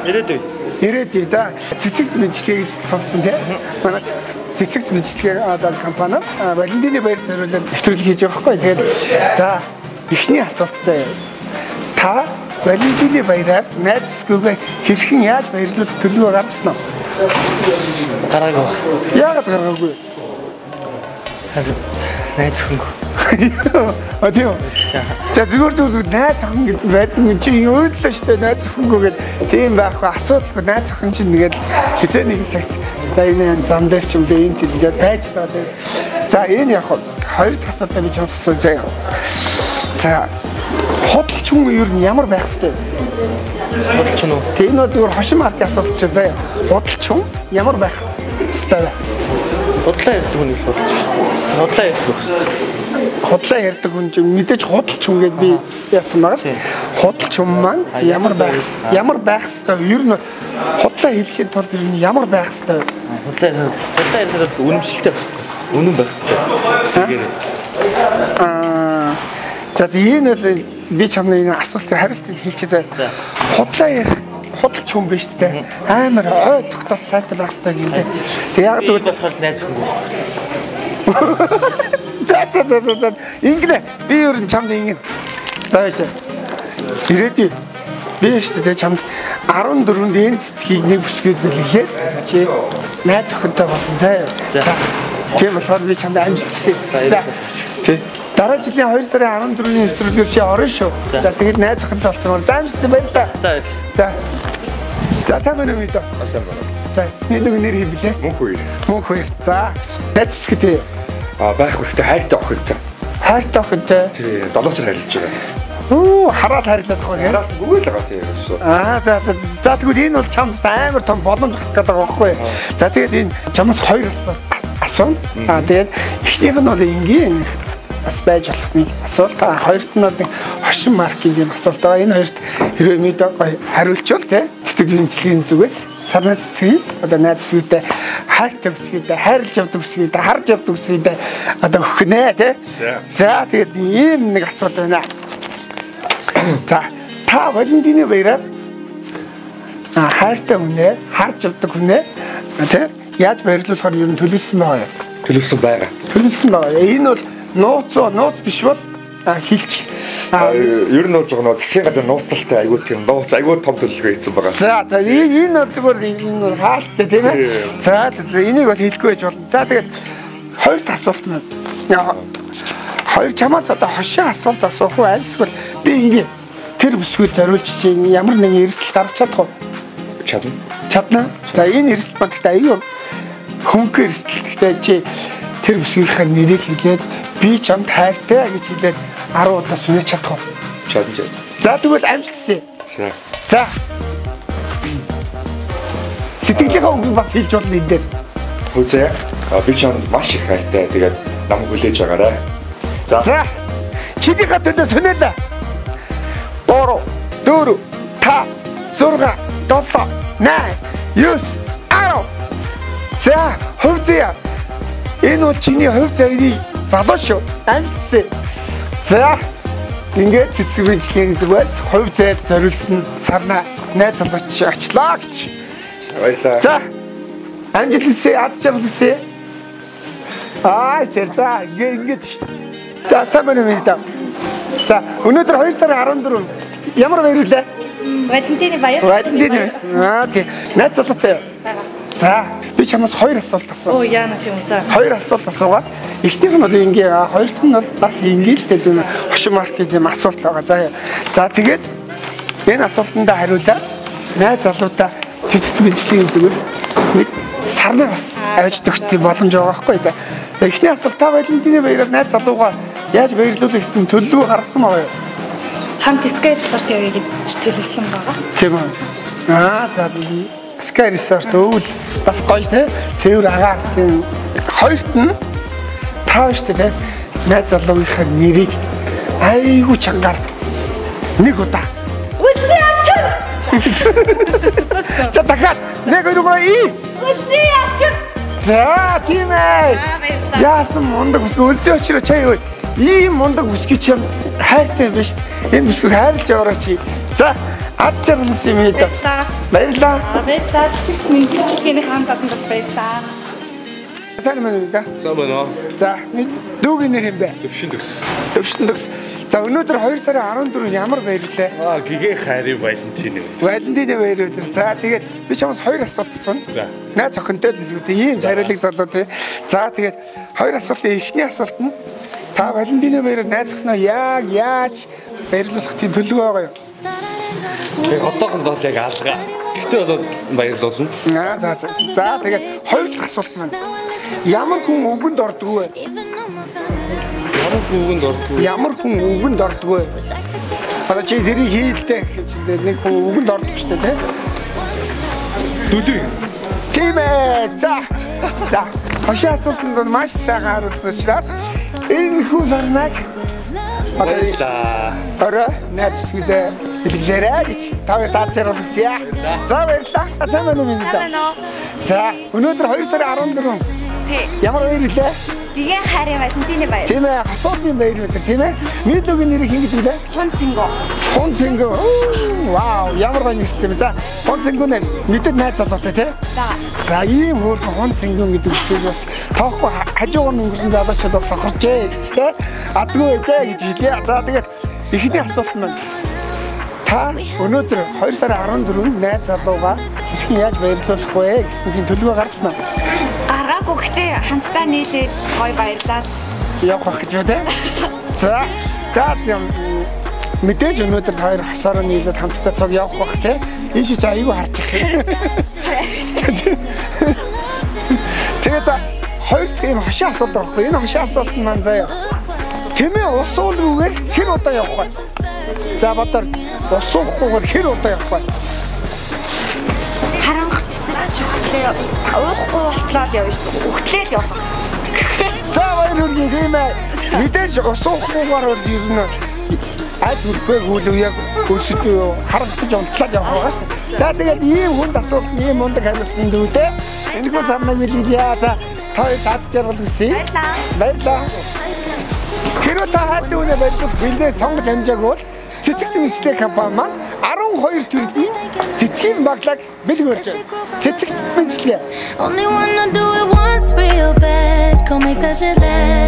Ирээдүй. За цэцэг мэдлэгээ гэж сонссон тийм. Манай цэцэг мэдлэгээ компаниас Валентины баяр зориулаад нэвтрүүлэг хийж байгаа байхгүй. Тэгээд за эхний асуулт заяа. Та Валентины баяраар найз бүсгүйгээ хэрхэн яаж баярлуулах төлөвөө гаргасан уу? Гараагүй. Яагаад гараагүй? Найз хөнгө. Тийм. За зүгээр найз охин гэдэг байдаг юм чи өөдлөө штэ найз охингөө гэдэг тийм байхгүй асуудалгүй найз охин чинь тэгээд хизээ нэг цагт за энэ зам дээр ч юм дээ энэ тэгээд байж байгаа. За энэ яг хоёр дахь асуултаа би сонссон заяа. За худалч хүн ер нь ямар байх вэ? Худалч нь уу? Тийм нөө зүгээр хошин маркийн асуулт чи заяа. Худалч хүн ямар байх вэ? Худлаа ярьдаг хүн л худалч шүү дээ. Худлаа ярьдаг хүн. Худлаа ярьдаг хүн чинь мэдээж худалч хүн гэдээ би яатсан байгаа шүү. Худалч хүн маань ямар байх хэвээр ер нь худлаа хэлэхэд тулд ер нь ямар байх хэвээр худлаа яриад үнэмшилтэй байх хэвээр үнэн байх хэвээр. За энэ бол би чамны энэ асуултын хариултыг хэлчихье заа. Худлаа ярих худалч хүн биш үү? Амар ой тогтоол сайтай байх хэвээр юм дээ. Тэг яг л болохоор найз хүн. За ингэнэ би ер нь чамд ингэ. За яач. Ирээдүй би шүү дээ чамд 14-нд энэ цэцгийг нэг бүсгүйд бэлгэлээ. Чи найз охинтой болсон заа. За. Тийм болохоор би чамд амжилт хүсье. За. Тий. Дараа жилийн 2 сарын 14-ний нэвтрүүлгээр чи орно шүү. За тэгээд найз охинтой болсон. За амжилт баярлалаа. За. За. За сайн байна уу мэдээ? Сайн байна. За нэг нэр хэлээ. Мөнх хоёр. За. Найз бүсгүйтэй байх хэрэгтэй хайртай охинтой. Хайртай охинтой. Тий, 7 сар харилж Хараад байгаа. харилцаад байгаа. Яраас бүгд л байгаа тийм шүү. За тэгвэл энэ бол чамд амар том боломж гарах гэдэг байгаа байхгүй. За тэгээд энэ чамаас хоёр асууна. Тэгээд эхнийх нь бол энгийн бас байж болох нэг асуулт. Хоёрт нь бол хошин маркийн юм асуулт байгаа. Энэ хоёрт хэрвээ мэдээ гоё хариулчвал тий цэцэг шинжилгээний зүгээс сарнаа цэцгийг одоо найз бүсгүйтэй хайртай бүсгүйтэй хайрлаж явдаг бүсгүйтэй харж явдаг бүсгүйтэй одоо өгнэ тий. За тэгээд ийм нэг асуулт байна. За та Валентины баяраар хайртай хүнээ харж явдаг хүнээ тий яаж баярлуулахаар ер нь төлөвлөсөн байгаа юу? Төлөвлөсөн байгаа. Энэ бол нууц биш бол хилч. Ер нь болж байгаа нөө засгийн газар нууцтай айгуу тийм нууц айгуу том төлөвлөгөө хийсэн байгаа. За энэ бол зүгээр энэ хаалттай тийм ээ. За энийг бол хэлэхгүй байж болно. За тэгээд хоёр асуулт байна. Хоёр чамаас одоо хошин асуулт асуух уу альсвал би ингээ тэр бүсгүйд зориулж чинь ямар нэгэн эрсдэл гаргах чадах уу? Чадна. За энэ эрсдэл ба гэхдээ аюу хөнгө эрсдэл гэхдээ чи тэр бүсгийнхаа нэрийг хэлээд би чамд хайртай гэж хэлээд 10 удаа сүнэж чадах уу? Чадна. За тэгвэл амжилт хүсье. За. Сэтгэлийнхээ өнгөнд бас хэлж болно энэ дээр. Үзье. Би чамд маш их хайртай. Тэгээд намайг хүлээж байгаарай. За. Чинийхээ төлөө сүнэлээ. 3 4 5 6 7 8 9 10. За, хувь заяа. Энэ бол чиний хувь заяаны залуу шүү. Амжилтсэ. За. Ингээд цэцэг шинжилгээний зүгээс хувь заяад зориулсан сарна найз залууч очлоо гэж. Баярлалаа. За. Амжилт хүсье, аз жаргал хүсье. За, ингээд шүү. За, сайн байна уу мэдээ. За, өнөөдөр 2 сарын 14 ямар баярлалаа? Валентины баяр. Валентины. Тийм. Найз залуутай. За, би чамаас хоёр асуулт асуу. Яана тийм үү. За. Хоёр асуулт асуугаад эхнийх нь бол ингээ, хоёрт нь бол бас ингээл тийм хошин маркийн тийм асуулт байгаа. За, тэгээд энэ асуултандаа хариулаад найз залуутай цэцэг шинжилгээний зүгээс нэг сарнаа бас авч төгсөх боломж байгаа байхгүй. За, эхний асуулт та Валентины баяраар найз залуугаа яаж баярлуулах гэсэн төлөвлөгөө гаргасан байгаа юу? Хамт Sky Resort явъя гэж төлөвлөсөн байгаа. Тийм үү. За Sky Resort өвөл бас гоё те. Цэвэр агаар тийм. Хоёрт нь таа штэ те. Найз залуугийнхаа нэрийг айгуу чангаар нэг удаа. Үзээ очив. За дахиад нэг удаа Үзээ очив. За тийм ээ. Яасан мундаг бүсгүй үлзээ очроо чаа юу. Ийм мундаг бүсгүй чи хайртай биш. Энэ бүсгүйг хайрлаж яваарай чи. За Аз чарсан юм ийм. Баярлалаа. Баярлалаа. Чиний хамт татсан бас баярлалаа. Сайн байна да. Сайн байна уу? За, дүүгийн нэр юм бэ? Төвшин төгс. Төвшин төгс. За, өнөөдөр 2 сарын 14 ямар баярлалаа? Гэгээ хайрын Валентин. Валентин баяр өдөр. За, тэгээд би чамаас 2 асуулт асууна. За. Найз охинтой л үлдээ ийм царайлаг залуу тий. За, тэгээд 2 асуултын эхний асуулт нь та Валентин баяраар найз охиноо яаж баярлуулах тийм төлөв байгаа юу? Одоохонд бол яг алгаа. Гэхдээ бол баярлуулна. За, тэгээд хоёр дахь асуулт маань. Ямар хүн өвгөнд ордог вэ? Ямар хүн өвгөнд ордог вэ? Бара чи тэрийг хийлдэ гэж нэг хүн өвгөнд ордог шүү дээ, тийм? Дүлэг. Тийм ээ. За. Хошоо асуултанд маш сайхан хариулсан учраас энэ хүн сарнаг Баярлалаа. орой найз хүлээ хэлгэлээрэй гэж тавыг таацаар үлсье. За баярлалаа. Сайн байна уу минь даа. За өнөөдөр 2 сарын 14. Ямар баяр илээ? Диген хайрын Валентины баяр. Тийм ээ, хасуудын баяр өдөр тийм ээ. Нийлүүгийн нэрийг хин гэдэг лээ? Хунцинго. Хунцинго. Вау, ямар гоё нэртэй юм. За, Хунцинго нэ мэдээд найз залуутай тий? За, ийм хөөрхөн Хунцинго гэдэг үгийг бас тоохгүй хажуугаар өнгөрсөн залуучууд бол сохорчээ гэж тий? Адгүй ээжээ гэж хэлээ. За, тэгээд эхний асуулт маань та өнөөдөр 2 сарын 14-нд найз залуугаа хэрхэн яаж баярлуулах вэ гэсэн тийм төлөвөө гаргасан уу? Гаргаагүй гэхдээ хамтдаа нийлээл гоё баярлалаа. Явах гэж байна. За тийм мэдээж өнөөдөр хоёр хасаараа нийлээд хамтдаа цог явах бах тий. Ийш чи аягүй харж их. Тэгээд за хоёр дахь юм хашаа асуулт байхгүй. Энэ хашаа асуулт маань заяа. Тэмээ ус уулгүйгээр хэр удаа явах вэ? За бодор ус уухгүйгээр хэр удаа явах вэ? Харангацч өглөө уухгүй болтлоо явна шүү дээ. Өглөө явах. За баяр хүргэе хэмээ. Мэдээж ус уухгүйгээр бол ер нь аль хүрхгүй яг өсөдөө харагдаж унтлаад явах байгаа шүү дээ. За тэгээд ийм хүнд асуулт ийм мундаг хариулсан дүүтэй. Энэхүү сарнаг билээ. За тоо дац жаргал хүсье. Баярлалаа. Хэрвээ та хаадаг үнэ барьж бэлдээ сонгож амжаагүй бол цэцэг тэмцэлтэй компани маань 12 төрлийн цэцгийн баглаг бэлгэрж байна. Цэцэг тэмцэлээ. Only wanna do it once real bad. Come make that shit last.